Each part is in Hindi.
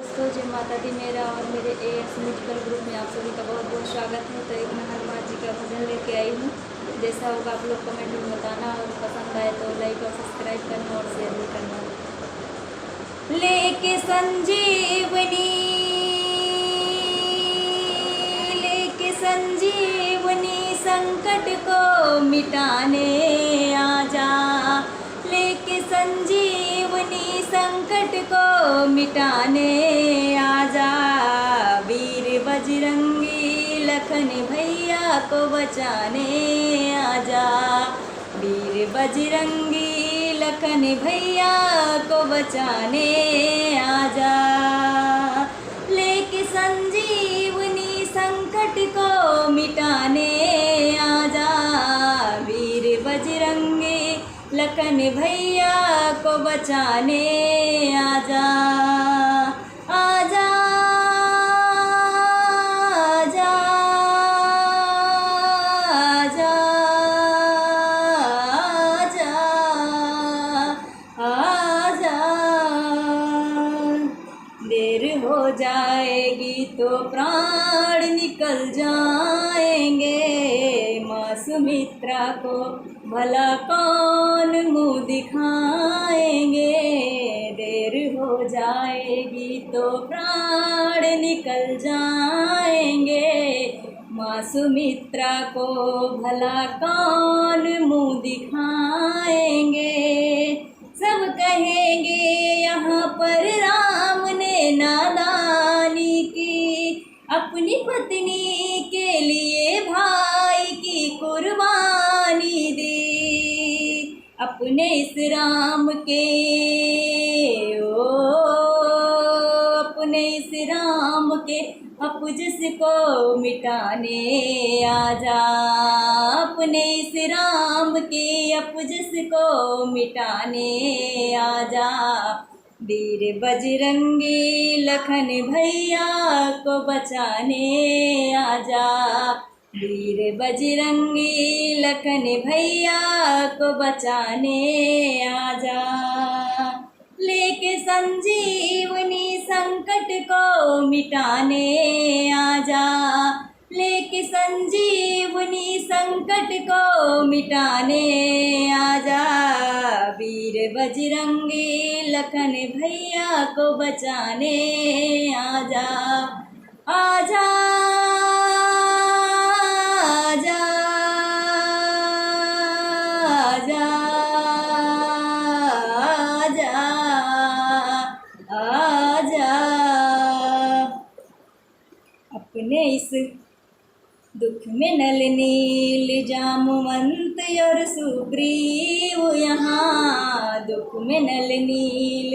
दोस्तों, जय माता दी। मेरा और मेरे एएस म्यूजिकल ग्रुप में आप सभी का बहुत बहुत स्वागत है। तो एक मैं हनुमान जी का भजन लेके आई हूँ। जैसा होगा आप लोग कमेंट में बताना, और पसंद आए तो लाइक और सब्सक्राइब करना और शेयर भी करना। लेके संजीवनी, लेके संजीवनी, संकट को मिटाने आजा। लेके संजीवनी, संकट को मिटाने आजा। वीर बजरंगी, लखन भैया को बचाने आजा। वीर बजरंगी, लखन भैया को बचाने आजा। लेके संजीवनी, संकट को मिटाने आजा। वीर बजरंगी, लखन भैया को बचाने आजा। आजा आजा आजा आजा आजा। देर हो जाएगी तो प्राण निकल जाएंगे। माँ सुमित्रा को भला कौन मुँह दिखाएंगे। देर हो जाएगी तो प्राण निकल जाएंगे। माँ सुमित्रा को भला कौन मुँह दिखाएंगे। सब कहेंगे यहाँ पर राम ने नादानी की। अपनी पत्नी के लिए भाई की कुर्बानी दी। अपने इस राम के अपने इस राम के अपजस को मिटाने आजा। अपने इस राम के अपजस को मिटाने आजा। वीर बजरंगी, लखन भैया को बचाने आजा। वीर बजरंगी, लखन भैया को बचाने आजा। लेके संजीवनी, संकट को मिटाने आजा। लेके संजीवनी, संकट को मिटाने आजा। वीर बजरंगी, लखन भैया को बचाने आजा। आजा आजा आजा आजा आजा। अपने इस दुख में नल नील, जामवंत और सुग्रीव यहाँ। दुख में नल नील,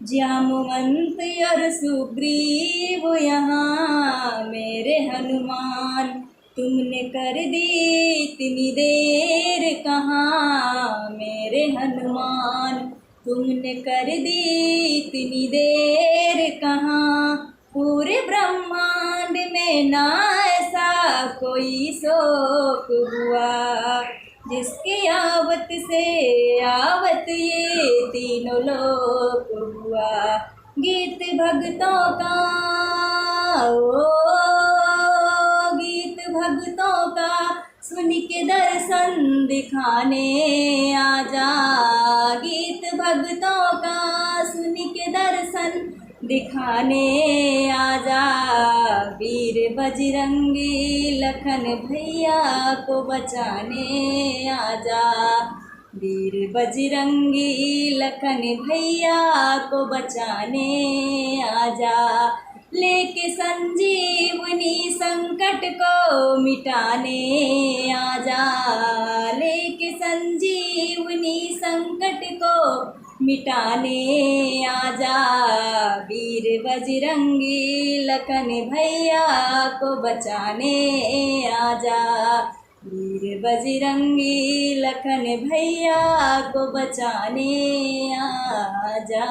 जामवंत और सुग्रीव यहाँ। मेरे हनुमान तुमने कर दी इतनी देर कहाँ। मेरे हनुमान तुमने कर दी इतनी देर कहाँ। पूरे ब्रह्मांड में ना ऐसा कोई शोक हुआ, जिसकी आवत से आवत ये तीनों लोक हुआ। गीत भक्तों का गीत भक्तों का, सुन के दर्शन दिखाने आजा। गीत भक्तों का, सुन के दर्शन दिखाने आजा। वीर बजरंगी, लखन भैया को बचाने आजा। वीर बजरंगी, लखन भैया को बचाने आजा। लेके संजीवनी, संकट को मिटाने आजा। लेके संजीवनी, संकट को मिटाने आजा। वीर बजरंगी, लखन भैया को बचाने आजा। वीर बजरंगी, लखन भैया को बचाने आजा।